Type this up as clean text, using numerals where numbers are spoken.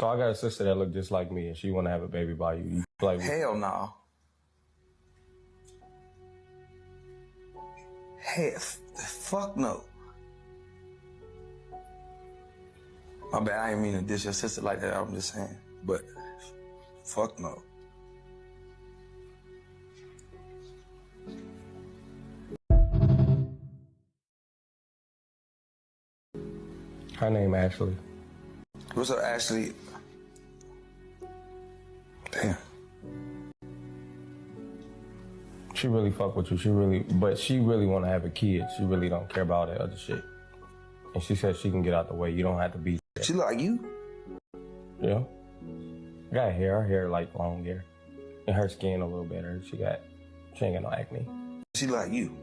So I got a sister that look just like me, and she want to have a baby by you. You like Hell no. Hey, fuck no. My bad, I ain't mean to diss your sister like that. I'm just saying, but fuck no. her name Ashley. What's up, Ashley? Damn. She really fuck with you. But she really want to have a kid. She really don't care about that other shit. And she said she can get out the way. You don't have to be. She like you? Yeah. I got hair. Her hair like long hair. And her skin a little better. She ain't got no acne. She like you?